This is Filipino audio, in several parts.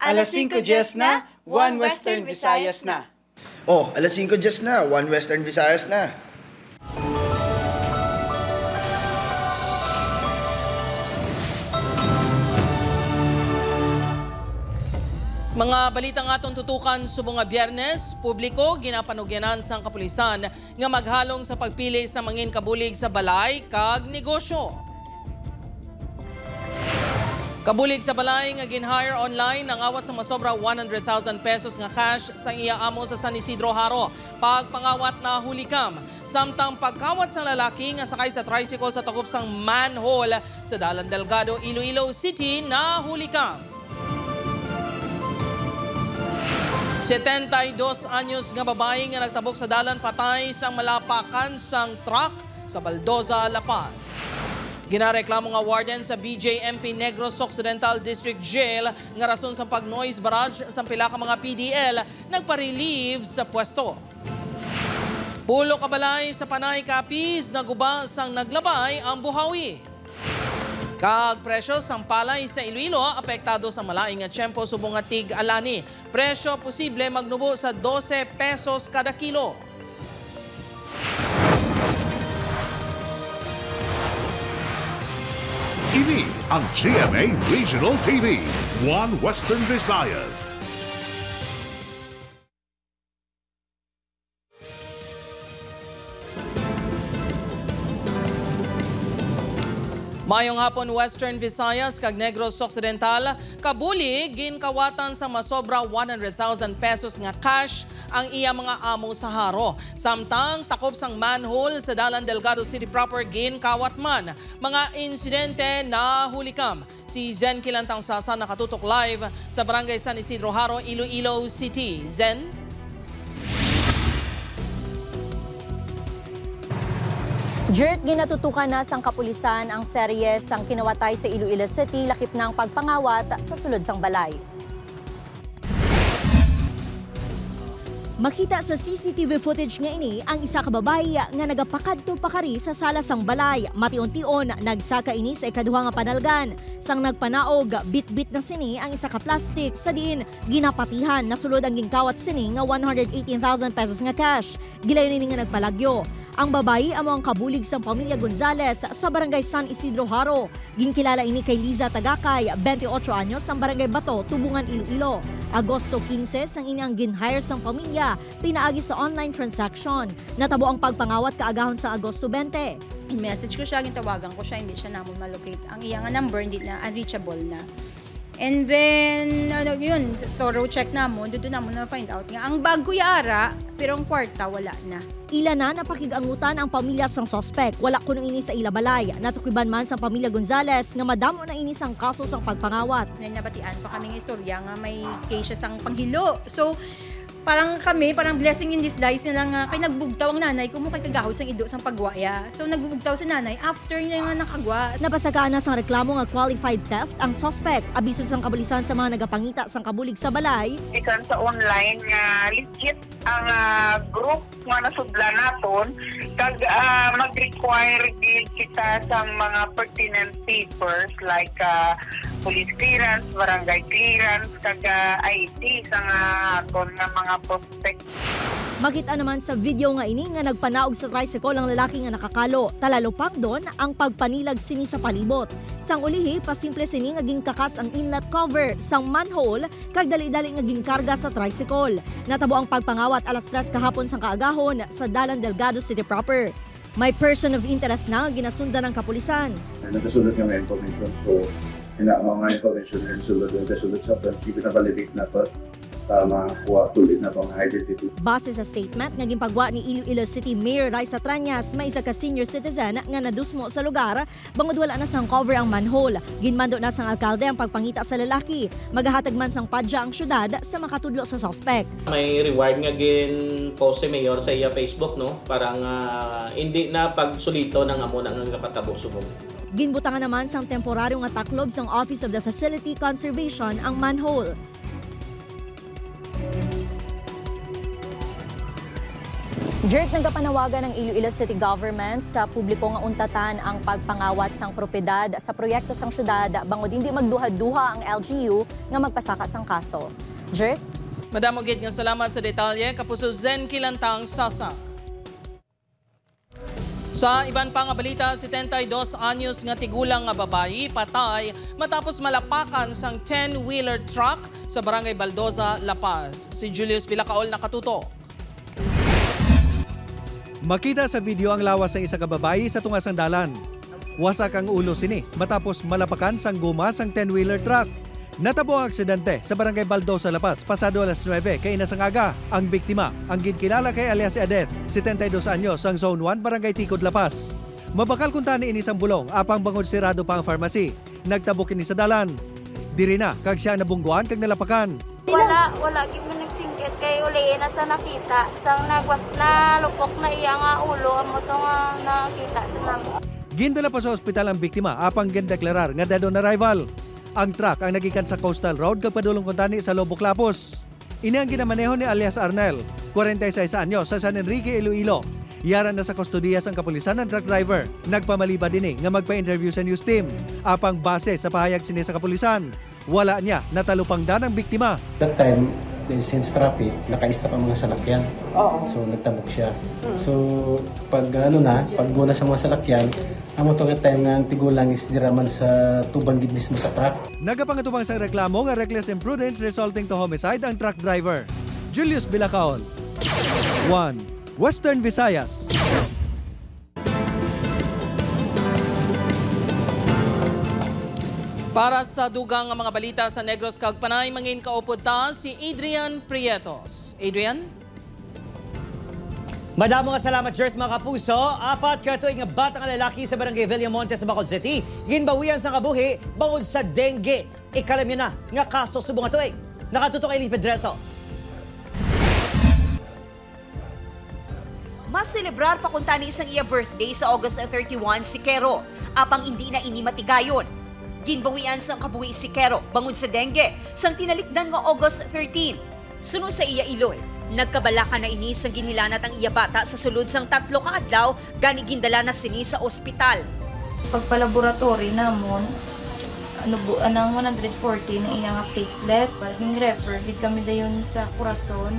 Alas 5:10 na, One Western Visayas na. Oh, alas 5:10 na, One Western Visayas na. Mga balitang atong tutukan sa mga Biyernes, publiko ginapanugyanan sang kapulisan nga maghalong sa pagpili sa mangin kabulig sa balay kag negosyo. Kabulig sa balay nga ginhire online ang awat sa masobra 100,000 pesos nga cash sa iya amo sa San Isidro Haro. Pagpangawat na hulikam. Samtang pagkawat sa lalaki nga sakay sa tricycle sa takop sang manhole sa Dalan Delgado, Iloilo City na hulikam. 72 anyos nga babae nga nagtabok sa dalan patay sang malapakan sang truck sa Baldoza, La Paz. Ginareklamo nga warden sa BJMP Negros Occidental District Jail nga rason sa pag-noise barrage sa pila ka mga PDL nagpa-relieve sa pwesto. Pulo kabalay sa Panay Capiz naguba sang naglabay ang buhawi. Kag presyo sang palay sa Iloilo apektado sa malaing nga tiyempo subong nga tig-alani. Presyo posible magnubo sa 12 pesos kada kilo. Ini ang GMA Regional TV, One Western Visayas. Mayong hapon Western Visayas kag Negros Occidental, kabulig ginkawatan sa masobra 100,000 pesos nga cash ang iya mga amo sa Haro. Samtang takop sang manhole sa Dalan Delgado City proper ginkawat man. Mga insidente na hulikam. Si Zen Kilantang Sasa nakatutok live sa Barangay San Isidro Haro, Iloilo City. Zen? Jert, ginatutukan na sang kapulisan ang serye sang kinawatay sa Iloilo City lakip ng pagpangawat sa sulod sang balay. Makita sa CCTV footage nga ini ang isa ka babae nga nagapakadto pakari sa sala sang balay. Matiun-tion nagsaka ini sa ikaduha nga panalgan. Sang nagpanaog, bit-bit na sini ang isa ka plastic sa diin ginapatihan na sulod ang gingkawat sini nga 118,000 pesos nga cash. Gilayon ini nga nagpalagyo. Ang babayi amo ang kabulig sang pamilya Gonzales sa Barangay San Isidro Haro. Ginkilala ini kay Liza Tagakay, 28 anyos, sang Barangay Bato, Tubungan, Iloilo. Agosto 15 sang ini ang ginhire sang pamilya, pinaagi sa online transaction. Natabo ang pagpangawat kaagahon sa Agosto 20. In-message ko siya, gintawagan ko siya, hindi siya namon malocate. Ang iyang number hindi na unreachable na. And then, yun, thorough check na mo, doon na mo na-find out nga. Ang bago yaara, pero ang kwarta, wala na. Ila na napakigangutan ang pamilya sang sospek. Wala kuno ini sa ilabalay. Natukiban man sa pamilya Gonzales nga madamo na ini sang kaso sang pagpangawat. Nabatian pa kaming istorya nga may case sang panghilo. So, parang blessing in disguise na lang kay nagbugtaw ang nanay kung mukha kagahol sang ido sang pagwaya. So nagbugtaw sa nanay after niya nga nakagwa. Napasagaan na sang reklamo nga qualified theft ang suspect. Abiso sang kabulisan sa mga nagapangita sang kabulig sa balay. Ikan sa online nga legit ang group nga nasudla naton kag mag-require din kita sang mga pertinent papers like police clearance, barangay clearance, kag ID sa aton nga mga prospect. Makita naman sa video nga ini nga nagpanaog sa tricycle ang lalaki nga nakakalo. Talalupang doon ang pagpanilag sini sa palibot. Sang ulihi, pasimple sini nga ginkakas ang inlet cover sang manhole kag dali-dali nga ginkarga sa tricycle. Natabo ang pagpangawat alas 3 kahapon sang kaagahon sa Dalan Delgado City proper. May person of interest na ginasundan ng kapulisan. Nagkasulod nga may information, so mga information na nagkasulod sa prinsipyo na validate na pa makuha tuloy na pang identity. Base sa statement nga ginpagwa ni Iloilo City Mayor Raisa Trañas, may isa ka senior citizen nga nadusmo sa lugar bangod wala na sang cover ang manhole. Ginmando na sang alkalde ang pagpangita sa lalaki. Magahatag man sang padya ang syudad sa makatudlo sa suspect. May reward nga gin-post si Mayor sa iya Facebook, no? Parang hindi na pagsulito na nga mo na nga kapatabo subong. Ginbutangan naman sang temporaryong taklob sang Office of the Facility Conservation ang manhole. Jerk nagapanawagan ng Iloilo City Government sa publiko nga untatan ang pagpangawat sang propiedad sa proyekto sang syudad bangod hindi magduha-duha ang LGU nga magpasaka sang kaso. Jerk? Madam Ogid nga salamat sa detalye, Kapuso Zen Kilantang Sasa. Sa iban pang balita, 72 anyos nga tigulang nga babayi patay matapos malapakan sang 10-wheeler truck sa Barangay Baldoza, La Paz. Si Julius Bilacaol nakatuto. Makita sa video ang lawas sa isa ka babayi sa tunga sang dalan. Wasak ang ulo sini matapos malapakan sang guma sang 10-wheeler truck. Natabo ang aksidente sa Barangay Baldoza, La Paz pasado alas 9 kay inasang aga. Ang biktima ang ginkilala kay alias Edeth, 72 anyos sang Zone 1 Barangay Ticod, La Paz. Mabakal kuntani ini sang bulong apang bangod sirado pa ang pharmacy. Nagtabok ini sa dalan. Diri na kag siya nabungguan kag nalapakan. Wala gid man nagsingkit kay uli na sa nakita. Sang nagwas na lupok na iya nga ulo amo to nga nakita sa namo. Gindala pa sa ospital ang biktima apang gindeklarar nga dead on arrival. Ang truck ang nagikan sa Coastal Road kag padulong kuntani sa Lobo, Lapos. Ini ang ginamaneho ni alias Arnel, 46 anyos sa San Enrique, Iloilo. Yaran na sa kustodiya sang kapulisan ng truck driver. Nagpamaliba din nga magpa-interview sa news team. Apang base sa pahayag sini sa kapulisan, wala niya natalupangdan ang biktima. That time, since traffic, naka-stop ang mga salakyan. So nagtabok siya. So pag pagguna sa mga salakyan, amo to nga time nga ang tigulang is diraman sa tubang gid mismo sa truck. Nagapangatubang sa reklamo nga reckless imprudence resulting to homicide ang truck driver. Julius Bilacaol, 1 Western Visayas. Para sa dugang mga balita sa Negros kag Panay, mangin kaupod ta si Adrian Prietos. Adrian? Madamo nga salamat, Jert, mga kapuso. 4 katuig nga bata nga lalaki sa Barangay Villamonte sa Bacolod City. Ginbawian sa kabuhi bangod sa dengue. Ikalam na nga kaso subong nga tuig. Nakatutok kay Lynn Pedreso. Mas celebrar pa kunta ni isang iya birthday sa August 31 si Kero. Apang hindi na ini matigayon. Ginbawian sang kabuhi si Kero bangod sa dengue sang tinalikdan nga August 13. Sunod sa iya iloy, nagkabalaka na ini sang ginhilanat ang iya bata sa sulod sang 3 ka adlaw gani gindala na sini sa ospital. Pagpalaboratory namon anang 140 na iya nga platelet, parang refer gid kami dayon sa kurason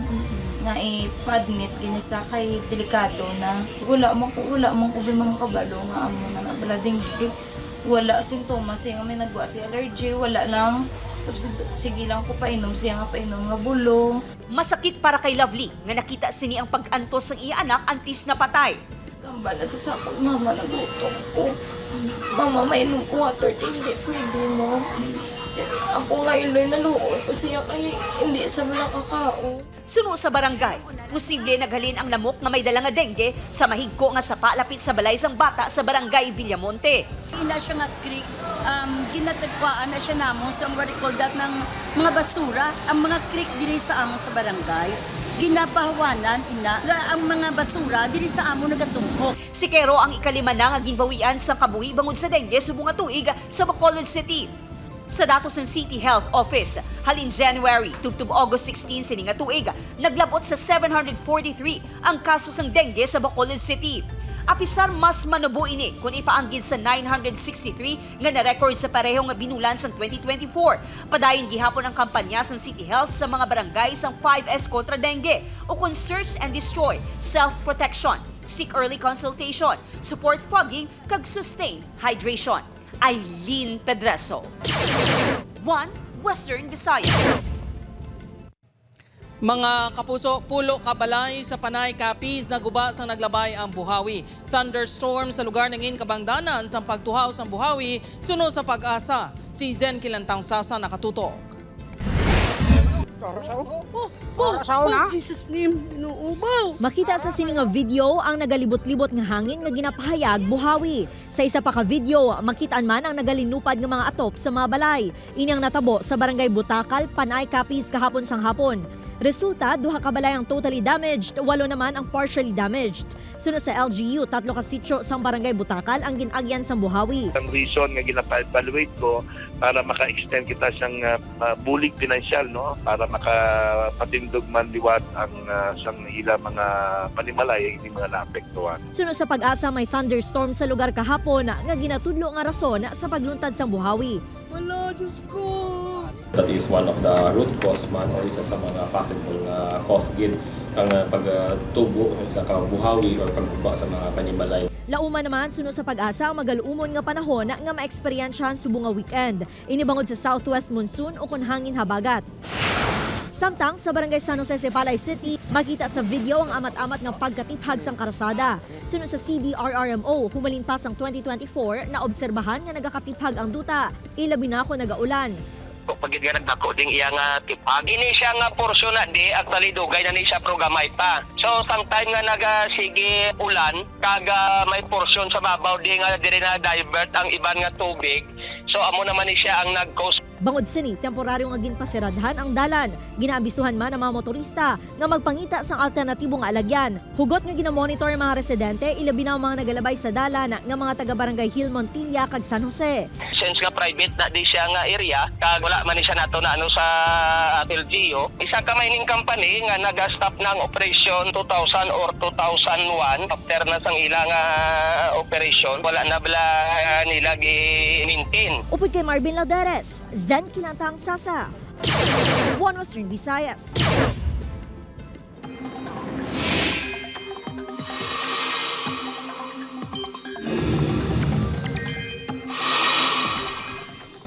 na ipa-admit gini sa kay delikado na wala man ko mga kabalo nga amo na nabalading wala sintomas siya nga may nagwa si allergy, wala lang. Tapos sige lang ko painom siya nga painom nga bulong. Masakit para kay Lovely nga nakita sini ang pag-antos ng iya anak antis na patay. Kambala sa sakot, mama, nagutom ko. Mama, mainom ko water, hindi pwede mo. Ako ngayon loy naluoy ko siya kaya hindi sa mga kakao. Suno sa barangay, posible naghalin ang lamok nga may dala nga dengue sa mahigko nga sapa lapit sa balay sang bata sa Barangay Villamonte. Ina siya nga creek, ginatagpaan na siya namon sa what we call that ng mga basura. Ang mga creek diri sa amon sa barangay, ginapahawanan ang mga basura diri sa amon nagatungkok. Si Kero ang ikalima na nga ginbawian sa kabuhi bangod sa dengue subong nga tuig sa Bacolod City. Sa datos ng City Health Office, halin January tubtub August 16 sini nga tuig, naglabot sa 743 ang kaso sang dengue sa Bacolod City. Apisar mas manubo ini kung ipaanggid sa 963 nga na-record sa pareho nga binulan sang 2024. Padayon gihapon ang kampanya sang City Health sa mga barangay sang 5S kontra dengue o kung search and destroy, self-protection, seek early consultation, support fogging, kag sustain hydration. Eileen Pedreso, 1 Western Visayas. Mga kapuso, pulo kabalay sa Panay Capiz naguba sang naglabay ang buhawi. Thunderstorm sa lugar ng Kabangdanan sa pagtuhaw sang buhawi suno sa Pag-asa. Si Zen Kilantang Sasa nakatutok. Jesus name, inuubaw. Makita sa sining nga video ang nagalibot-libot nga hangin nga ginapahayag buhawi. Sa isa pa ka video, makitaan man ang nagalinupad nga mga atop sa mga balay. Inyang natabo sa Barangay Butakal, Panay Capiz kahapon sang hapon. Resulta, 2 ka balay ang totally damaged, 8 naman ang partially damaged. Sunod sa LGU, 3 ka sityo sang barangay Butakal ang ginagyan sa Buhawi. Ang reason nga gina-evaluate ko para maka-extend kita siyang bulig pinansyal, no? Para makapatindog man liwat ang sang ila mga panimalay hindi mga naapektuhan. Sunod sa Pag-asa, may thunderstorm sa lugar kahapon nga ginatudlo nga rason sa pagluntad sa Buhawi. Wala, Diyos ko! That is one of the root cause man or isa sa mga possible cause gid kang pagtubo sa Buhawi or pagkuba sa mga panimalay. Lauma naman sunod sa Pag-asa ang magalumon nga panahon nga maeksperiensyahan subong nga weekend. Inibangod sa southwest monsoon o kun hangin habagat. Samtang sa barangay San Jose, Sipalay City, makita sa video ang amat-amat ng pagkatiphag sang karasada. Sunod sa CDRRMO, humalin pa sang 2024 na obserbahan nga nagakatiphag ang duta. Ilabi na ako nagaulan. Pagigirag ako ding iya nga tipag. Ini siya nga porsyon na di actually dugay na ni siya programay pa. So sometime nga nagasige ulan kaga may porsyon sa babaw di nga diri na divert ang iban nga tubig. So amo naman ni siya ang nag-cause. Bangod sini, temporaryo nga ginpasiradhan ang dalan. Ginaabisuhan man ang mga motorista nga magpangita sang alternatibong alagyan. Hugot nga ginamonitor ang mga residente, ilabi na ang mga nagalabay sa dalan nga mga taga-barangay Hill Montilla kag San Jose. Since nga private na di siya nga area, kag wala man ni siya nato na ano sa LGU, isa ka mining company nga naga-stop ng operation 2000 or 2001 after na sang ilang operation, wala na bala nila gi-maintain. Upod kay Marvin Lauderes, Zen Kinatang Sasa, One Western Visayas.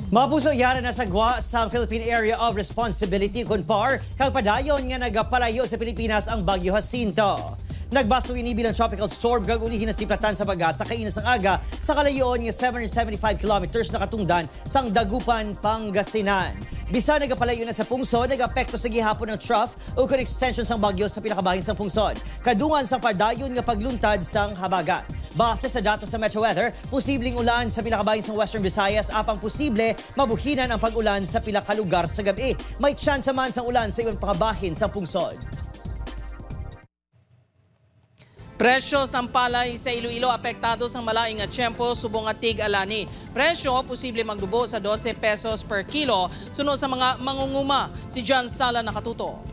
Mga puso, yara na sagwa sa Philippine Area of Responsibility (PAR) kag padayon nga nagapalayo sa Pilipinas ang Bagyo Jacinto. Nagbaso ini bilang tropical storm kag ulihin na siplatan sa Pag-asa kainas ang aga sa kalayoon nga 775 kilometers na katungdan sang Dagupan, Pangasinan. Bisa nagapalayo na sa pungsod, nag-apekto sa gihapon ng trough o kun extension sang bagyo sa pinakabahin sang pungsod. Kadungan sang padayon nga pagluntad sang habagat. Base sa datos sa Metro Weather, posibleng ulan sa pinakabahin sang Western Visayas apang posible mabuhinan ang pag-ulan sa pila ka lugar sa gabi. May chance man sang ulan sa ibang pakabahin sang pungsod. Presyo sa palay sa Iloilo apektado sa malaing at tiyempo subong at tig-alani. Presyo posible magdubo sa 12 pesos per kilo. Sunod sa mga mangunguma, si John Sala nakatutok.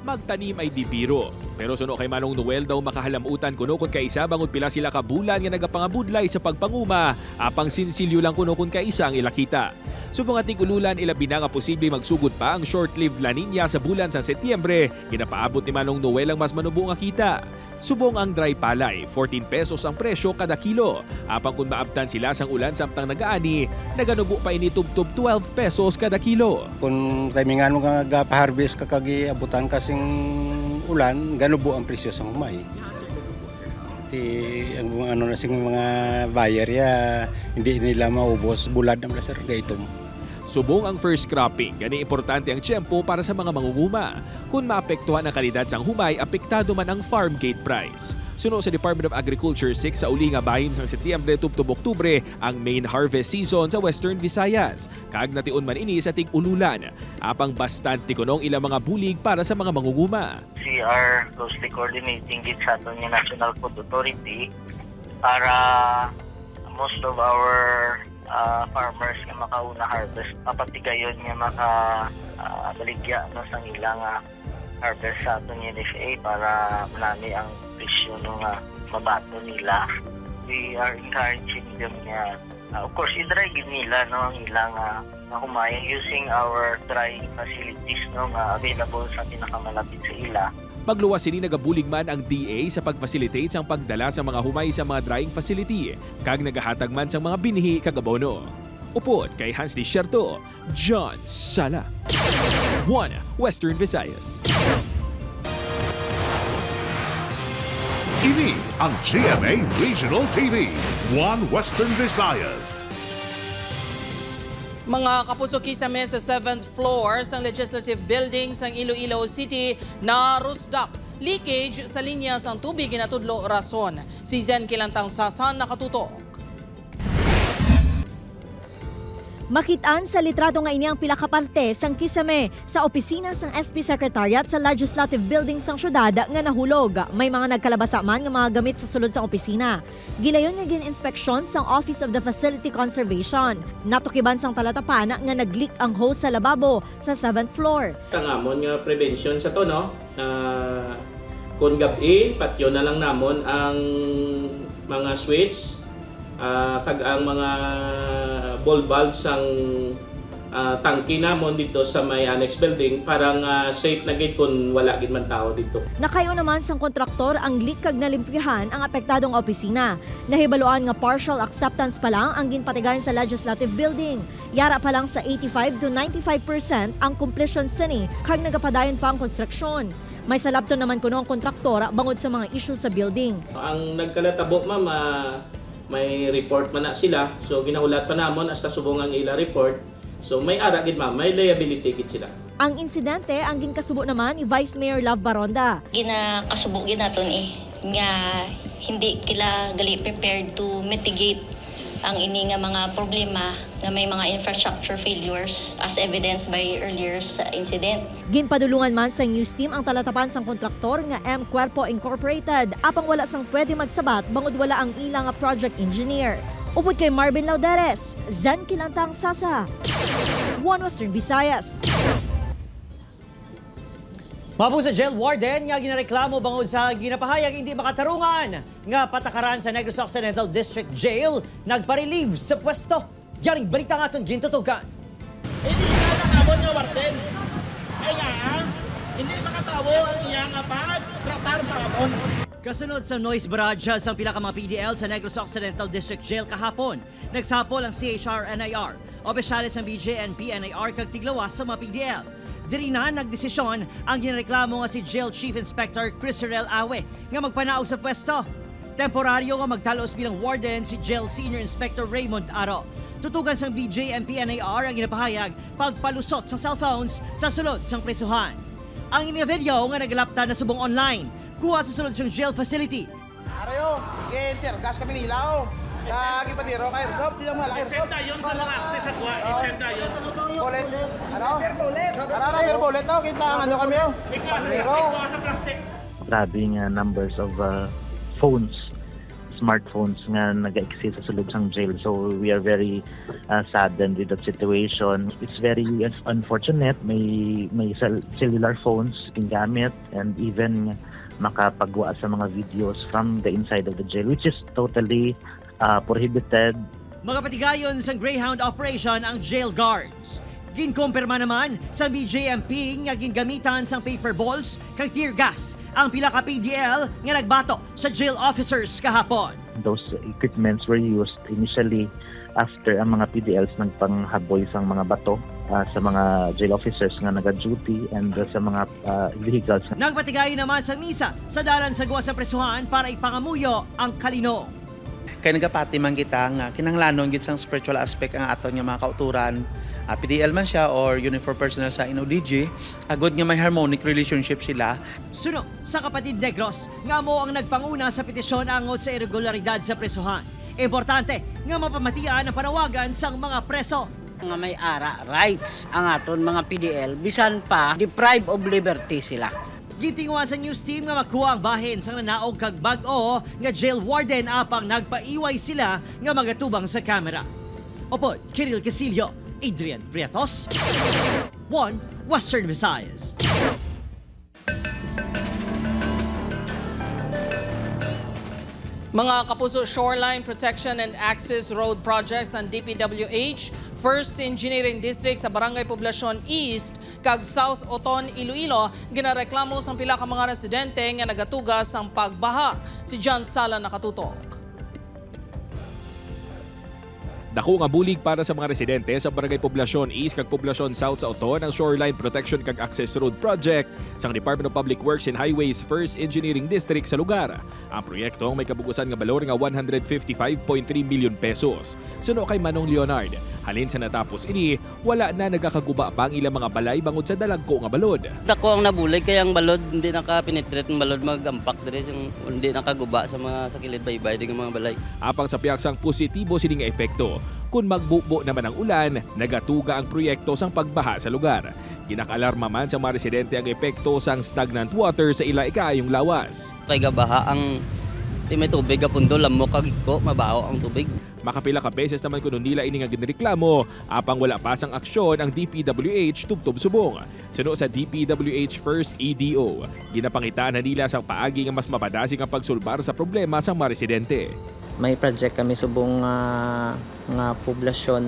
Magtanim ay di biro. Pero suno kay Manong Noel daw makahalamutan kuno kun kaisa bangod pila sila ka bulan nga nagapangabudlay sa pagpanguma, apang sinsilyo lang kuno kun kaisa ang ilakita. Subong ating ululan, ilabi na nga posible magsugod pa ang short-lived La Nina sa bulan sa Setyembre. Ginapaabot ni Manong Noel ang mas manubo nga kita. Subong ang dry palay, 14 pesos ang presyo kada kilo. Apang kung maabtan sila sang ulan samtang nagaani, naganubo pa ini tubtub 12 pesos kada kilo. Kung timingan mo nga pa-harvest ka kagi abutan kasing ulan, ganubo ang presyo sang humay. Ang mga ano na sing mga buyer ya hindi nila maubos bulad ng laser gaytom. Subong ang first cropping, gani importante ang tiyempo para sa mga mangunguma. Kung maapektuhan ang kalidad sang humay, apektado man ang farm gate price. Suno sa Department of Agriculture 6 sa uli nga bahin sang Setyembre tubtub Oktubre ang main harvest season sa Western Visayas. Kag nation man ini sa tig-ululan. Apang bastante kunong ilang mga bulig para sa mga mangunguma. We are closely coordinating with sa aton National Food Authority para most of our farmers nga makauna harvest papatigayon nga makabaligya no sang ilang harvest sa aton NFA para manami ang presyo no nga mabato nila. We are encouraging them nga of course i-dry nila no ang ilang humay using our drying facilities no nga available sa pinakamalapit sa ila. Magluwas sini nagabulig man ang DA sa pag-facilitate sang pagdala sa mga humay sa mga drying facility kag nagahatag man sang mga binhi kag abono. Upod kay Hans Desierto, John Sala. One Western Visayas. Ini ang GMA Regional TV, One Western Visayas. Mga kapuso, kisame sa 7th floor sang Legislative Building sang Iloilo City na rusdak. Leakage sa linya sang tubig ginatudlo rason. Si Zen Kilantang Sasan nakatutok. Makitaan sa litrato nga ini ang pila ka parte sang kisame sa opisina sang SP Secretariat sa Legislative Building sang syudad nga nahulog. May mga nagkalabasa man nga mga gamit sa sulod sang opisina. Gilayon nga gin-inspeksyon sang Office of the Facility Conservation. Natukiban sang talatapan nga nag-leak ang hose sa lababo sa 7th floor. Tangamon nga prevention sa to, no? Kung gabi, patyo na lang namon ang mga switch, kag ang mga ball valves ang tangki namon dito sa may annex building parang safe na gid kung wala gid man tao dito. Nakayo naman sang kontraktor ang leak kag nalimpihan ang apektadong opisina. Nahibaluan nga partial acceptance pa lang ang ginpatigayon sa Legislative Building. Yara pa lang sa 85 to 95% ang completion sini kag nagapadayon pa ang konstruksyon. May salabton naman kuno ang kontraktor bangod sa mga issue sa building. Ang nagkalatabo may report man na sila. So ginahulat pa namon hasta subong ang ila report. So may ara gid may liability gid sila. Ang insidente ang ginkasubo naman ni Vice Mayor Love Baronda. Ginakasubo gid naton nga hindi kila gali prepared to mitigate ang ini nga mga problema nga may mga infrastructure failures as evidenced by earlier incident. Ginpadulungan man sa news team ang talatapan sang kontraktor nga M. Cuerpo Incorporated apang wala sang pwede magsabat bangod wala ang ilang project engineer. Upod kay Marvin Lauderes, Zen Kilantang Sasa, One Western Visayas. Mapu sa jail warden nga ginareklamo bangod sa ginapahayag hindi makatarungan nga patakaran sa Negros Occidental District Jail nagpa-relieve sa pwesto. Yaring balita nga itong gintutugan. Hindi sana kabon nga warden. Ay nga, hindi makatawo ang iyang pag-tratar sa amon. Kasunod sa noise barrage sa pila ka mga PDL sa Negros Occidental District Jail kahapon, nagsapol ang CHR-NIR, opisyalis ng BJNP NIR kag tiglawas sa mga PDL. Diri na nagdesisyon ang ginareklamo nga si Jail Chief Inspector Crisarel Awe nga magpanaog sa pwesto. Temporaryo nga magtalos bilang warden si Jail Senior Inspector Raymond Aro. Tutugan sang BJNP NIR ang ginapahayag pagpalusot sa cellphones sa sulod sang presuhan. Ang ini video nga nagalapta na subong online, kuha sa sulod sang jail facility. Arayo, enter, gas kami nilaw. Lagi pa tiro kayo, sob, tidak malaki sob. Isenda yun sa mga akses sa kuha, isenda yun. Bullet, ano? Ano, bullet, no? Kita ang ano kami, Grabe nga numbers of phones, smartphones nga nag-exist sa sulod sang jail. So we are very saddened with that situation. It's very unfortunate. May cellular phones gingamit and even makapagawa sa mga videos from the inside of the jail, which is totally prohibited. Magapatigayon sa Greyhound operation ang jail guards. Ginkumpirma naman sa BJMP nga gingamitan sang paper balls kag tear gas ang pila ka PDL nga nagbato sa jail officers kahapon. Those equipments were used initially after ang mga PDLs nagpanghaboy sang mga bato sa mga jail officers nga naga-duty and sa mga vehicles. Nagpatigayon naman sa misa sa dalan sa guwa sa presuhan para ipangamuyo ang kalino. Kaya nagapati man kita nga kinahanglanon gid sang spiritual aspect ang aton nga mga kauturan. PDL man siya or uniform personnel sa INODG, agod nga may harmonic relationship sila. Suno sa kapatid Negros, nga mo ang nagpanguna sa petisyon angot sa irregularidad sa presuhan. Importante nga mapamatian ang panawagan sang mga preso. Nga may ara rights ang aton mga PDL, bisan pa deprived of liberty sila. Gitinguan sa news team nga makuha ang bahin sang nanaog kag bag-o nga jail warden apang nagpaiway sila nga magatubang sa kamera. Opod, Kiril Casillo, Adrian Prietos, One Western Visayas. Mga kapuso, Shoreline Protection and Access Road Projects ang DPWH, 1st Engineering District sa Barangay Poblacion East, kag South Oton, Iloilo, ginareklamo sa pila ka mga residente nga nagatugas ang pagbaha. Si John Sala nakatutok. Dako nga bulig para sa mga residente sa Barangay Poblacion East kag Poblacion South sa Oton ang Shoreline Protection kag Access Road Project sang Department of Public Works and Highways 1st Engineering District sa lugar. Ang proyektong may kabugusan nga balor nga 155.3 milyon pesos. Suno kay Manong Leonard, halin sa natapos ini, wala na nagakaguba pa ang ilang mga balay bangod sa dalagko nga balod. Dako ang nabulig kaya ang balod hindi naka-penetrate ng balod magampak dire yung hindi nakaguba sa mga sakilid baybay ding mga balay. Apang sa piyaksang positibo sini nga epekto. Kung magbubo naman ang ulan, nagatuga ang proyekto sang pagbaha sa lugar. Ginakalarma man sa mga residente ang epekto sang stagnant water sa ila-ikayong lawas. Kay gabaha ang may tubig apundo lamok kagiko mabaho ang tubig. Makapila ka beses naman kuno nila ini nga ginreklamo, apang wala pa sang aksyon ang DPWH tubtob subong. Suno sa DPWH First EDO, ginapangitaan na nila sa paagi nga mas mapadasig ang pagsulbar sa problema sa mga residente. May project kami subong nga poblasyon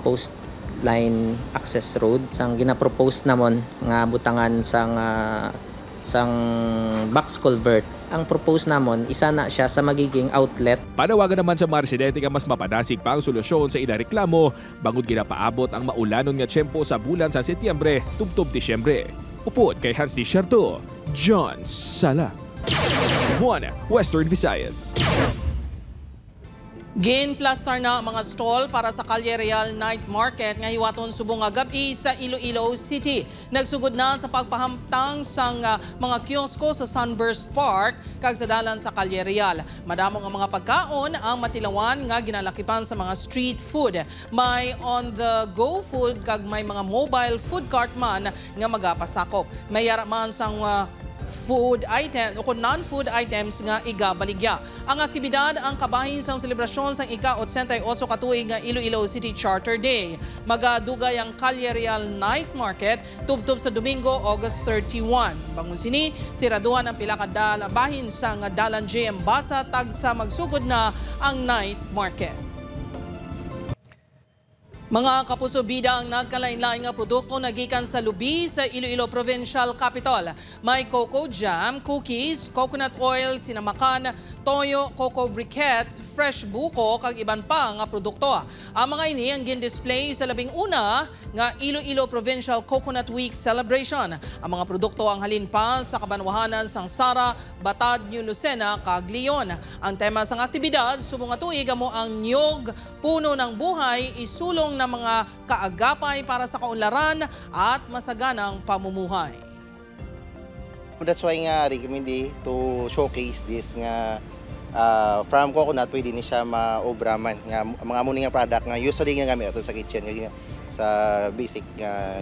coastline access road sang ginapropose namon nga butangan sang box culvert. Ang propose namon, isa na siya sa magiging outlet. Panawagan naman sa mga residente nga mas mapadasig pa ang solusyon sa ila reklamo bangod ginapaabot ang maulanon nga tiyempo sa bulan sa Setyembre tubtob Disyembre. Upod kay Hans Disharto, John Sala. 1 Western Visayas. Ginplastar na ang mga stall para sa Calle Real Night Market nga hiwaton subong nga gabi sa Iloilo City. Nagsugod na sa pagpahamtang sang mga kiosko sa Sunburst Park kag sa dalan sa Calle Real. Madamong ang mga pagkaon ang matilawan nga ginalakipan sa mga street food. May on-the-go food kag may mga mobile food cart man nga magapasakop. May yara man sang food item o non-food items nga igabaligya. Ang aktibidad ang kabahin sang selebrasyon sang ika-88 katuig nga Iloilo City Charter Day. Magadugay ang Calle Real Night Market tubtob sa Domingo, August 31. Bangon sini, siraduhan ang pila ka bahin sang dalan JM Basa tag sa magsugod na ang night market. Mga kapuso, bida ang nagkalain-lain nga produkto nagikan sa lubi sa Iloilo Provincial Capital. May cocoa jam, cookies, coconut oil, sinamakan, toyo, cocoa briquette, fresh buko kag iban pa nga produkto. Ang mga ini ang gin-display sa labing una nga Iloilo Provincial Coconut Week Celebration. Ang mga produkto ang halin pa sa kabanwahanan sang Sara, Batad, New Lucena kag Leon. Ang tema sang aktibidad subong nga tuig mo ang niyog, puno ng buhay, isulong na mga kaagapay para sa kaunlaran at masaganang pamumuhay. That's why nga recommend to showcase this nga from coconut pwede ni siya maobraman nga mga muni nga product nga usually nga gamit ato sa kitchen nga sa basic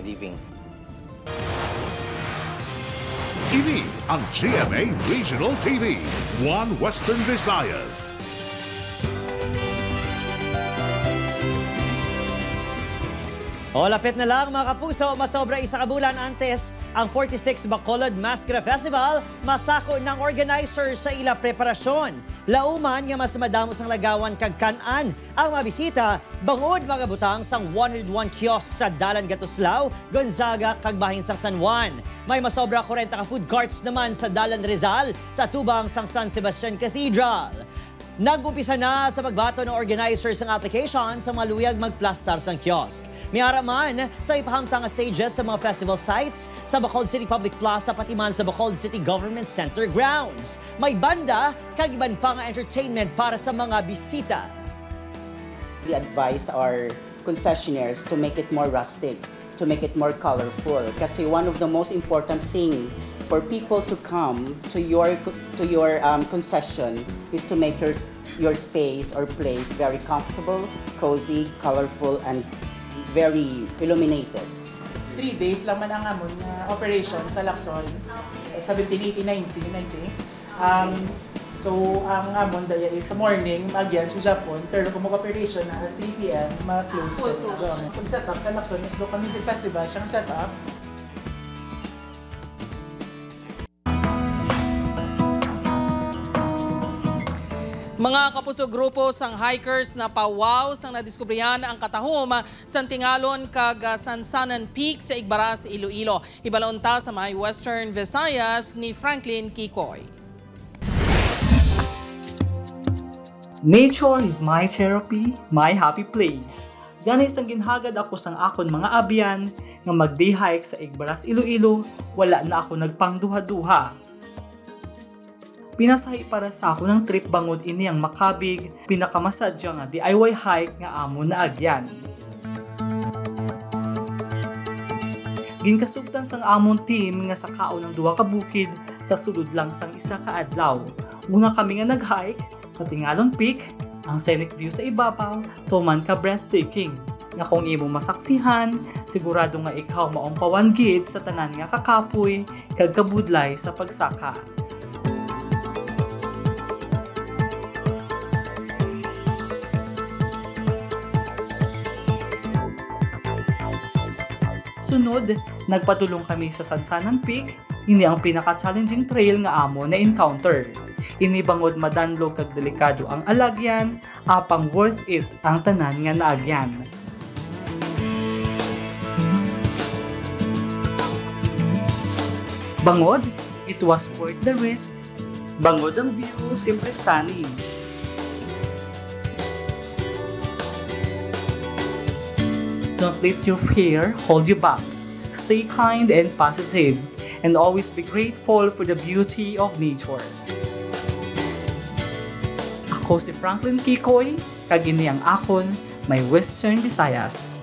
living. Ini ang GMA Regional TV, 1 Western Visayas. O lapit na lang mga kapuso, masobra isa ka bulan antes ang 46 Bacolod Mascara Festival masako ng organizer sa ila preparasyon. Lauman nga mas madamos ang lagawan kag kan-an ang mabisita bangod mga butang sang 101 kiosk sa Dalan Gatuslao, Gonzaga kag bahin sang San Juan. May masobra 40 ka food carts naman sa Dalan Rizal sa tubang sang San Sebastian Cathedral. Nag-umpisa na sa pagbato ng organizers ang application sa mga luyag magplastar sang kiosk. Miyara man sa ipahamtang stages sa mga festival sites sa Bacolod City Public Plaza pati man sa Bacolod City Government Center grounds. May banda kag iban pa nga entertainment para sa mga bisita. We advise our concessionaires to make it more rustic, to make it more colorful. Kasi one of the most important thing for people to come to your concession is to make your space or place very comfortable, cozy, colorful, and very illuminated. 3 days lang man ang amon operation sa Lacson, 1780-1990. So ang amon daya is sa morning magyan sa Japon, pero kung mag-operation na at 3 p.m. ma-close ka. Pag set up sa Lacson is Local Music Festival siyang set up. Mga kapuso, grupo sang hikers na pawaw sang nadiskubrihan ang katahom sa Tingalon kag Sansanan Peak sa Igbaras, Iloilo. Ibalonta sa may Western Visayas ni Franklin Kikoy. Nature is my therapy, my happy place. Ganay sang ginhagad ako sang akon mga abyan nga mag-day hike sa Igbaras, Iloilo, wala na ako nagpangduha-duha. Pinasahi para sa ako ng trip bangod ini ang makabig, pinakamasadya nga DIY hike nga amo na agyan. Ginkasugtan sang amon team nga sakao ng 2 ka bukid sa sulod lang sang 1 ka adlaw. Una kami nga nag-hike sa Tingalon Peak, Ang scenic view sa ibabaw, tuman ka breathtaking. Nga kung imo masaksihan, sigurado nga ikaw maong pawanggid sa tanan nga kakapoy, kag kabudlay sa pagsaka. Sunod, nagpadulong kami sa Sansanan Peak. Ini ang pinaka-challenging trail nga amo na encounter. Ini bangod madanlog kag delikado ang alagyan, apang worth it ang tanan nga naagyan. Bangod, it was worth the risk. Bangod ang view, simple stunning. Don't let your fear hold you back. Stay kind and positive, and always be grateful for the beauty of nature. Ako si Franklin Kikoy, kag ini ang akon, may Western Visayas.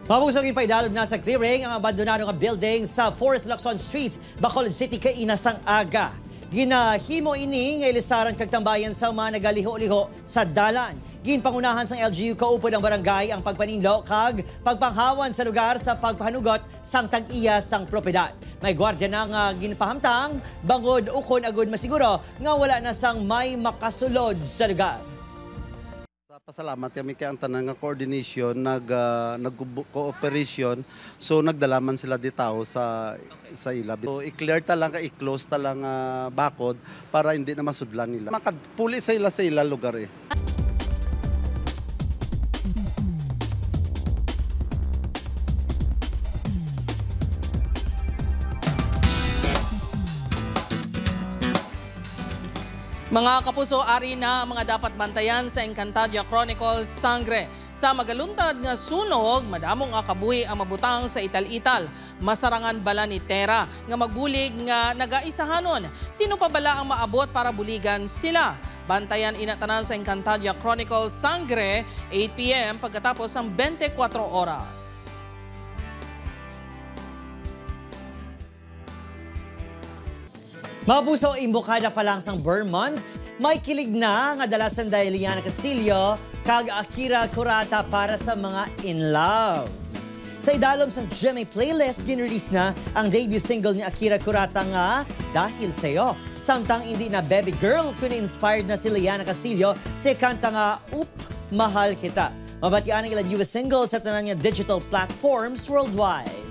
Mabusong ipaidalog na sa clearing ang abandonado nga building sa 4th Lacson Street, Bacolod City, kainasang aga. Ginahimo ini nga ilistaran kag tambayan sa mga nagaliho-liho sa dalan. Ginpangunahan sang LGU kaupod ang barangay ang pagpaninlo kag pagpanghawan sa lugar sa pagpahanugot sang tag-iya sang propiedad. May gwardiya na nga ginpahamtang bangod ukon agud masiguro nga wala na sang may makasulod sa lugar. Pasalamat kami kay ang tanan nga coordination, nag-cooperation, so nagdalaman sila ditaw sa ila. So i-clear ta lang, i-close ta lang bakod para hindi na masudlan nila. Makapuli sa ila lugar eh. Mga kapuso, ari na ang mga dapat bantayan sa Encantadia Chronicles Sangre. Sa magaluntad nga sunog, madamong akabuhi ang mabutang sa ital-ital. Masarangan bala ni Tera nga magbulig nga nagaisahanon. Sino pa bala ang maabot para buligan sila? Bantayan inatanan sa Encantadia Chronicles Sangre, 8 p.m. pagkatapos ng 24 oras. Mapuso, imbokada pa lang sang burn months, may kilig na nga dalasan dahil Liliana Castillo kag Akira Kurata para sa mga in love. Sa idalom sang GMA playlist, ginrelease na ang debut single ni Akira Kurata nga Dahil Sa'yo. Samtang hindi na Baby Girl, kung inspired na si Liliana Castillo sa kanta nga Oop, Mahal Kita. Mabatian ang ilang US single sa tanan niya digital platforms worldwide.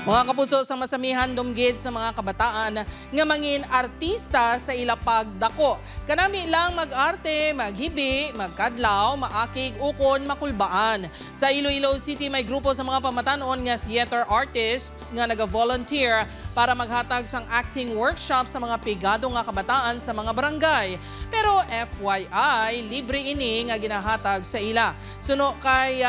Mga kapuso, sa masamihan dumgid sa mga kabataan nga mangin artista sa ilapag dako. Kanami lang mag-arte, maghibi, magkadlaw, maakig, ukon, makulbaan. Sa Iloilo City may grupo sa mga pamatanon nga theater artists nga naga-volunteer para maghatag sang acting workshop sa mga pigado nga kabataan sa mga barangay. Pero FYI, libre ini nga ginahatag sa ila. Suno kay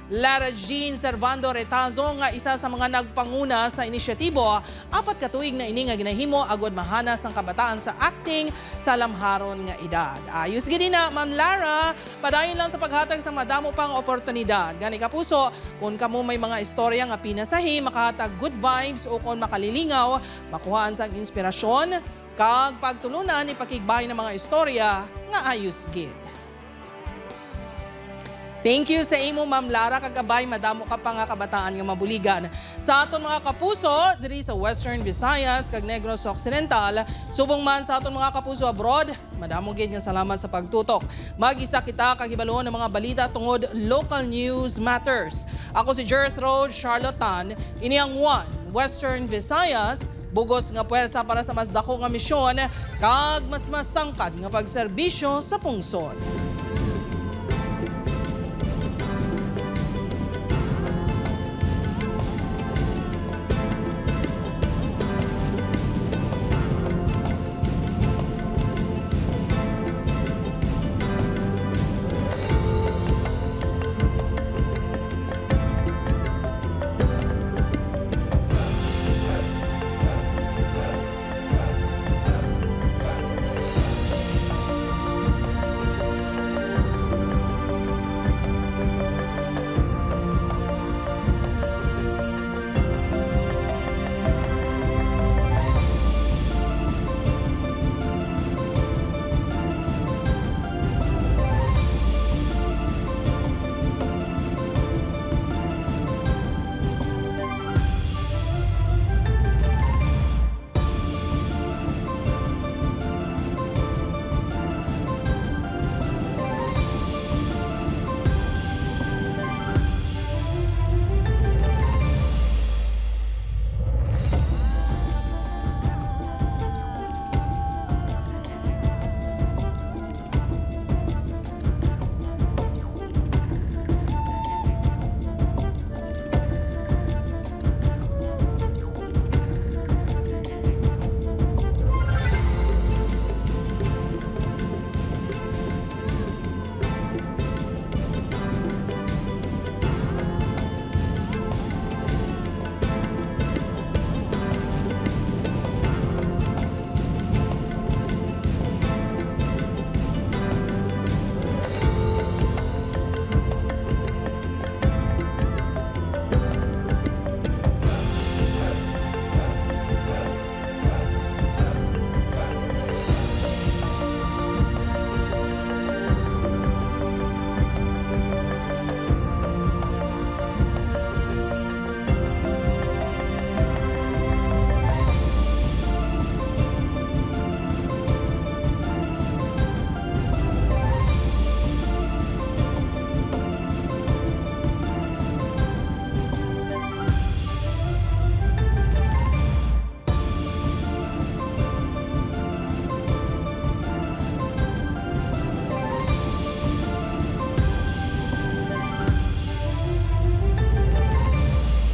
Lara Jean Servando Retazo nga isa sa mga nagpanguna sa inisyatibo, 4 katuig na ini nga ginahimo agud mahanas ang kabataan sa acting sa lamharon nga edad. Ayos gid na, Ma'am Lara, padayon lang sa paghatag sa madamo pang oportunidad. Gani kapuso, kung kamo may mga istorya nga pinasahi, makahatag good vibes o kung makalilingaw, makuhaan sang inspirasyon, kag pagtulunan ipakigbahay ng mga istorya nga ayos gid. Thank you sa imo, Ma'am Lara, kagabay madamo ka pa nga kabataan nga mabuligan. Sa aton mga kapuso, diri sa Western Visayas, kag Negros Occidental, subong man sa aton mga kapuso abroad, madamo gid nga salamat sa pagtutok. Mag-isa kita kagibalon ng mga balita tungod local news matters. Ako si Gertrude Charlotan, ini ang One Western Visayas, bugos nga puwersa para sa mas dako nga misyon, kag mas masangkad nga pagserbisyo sa pungsod.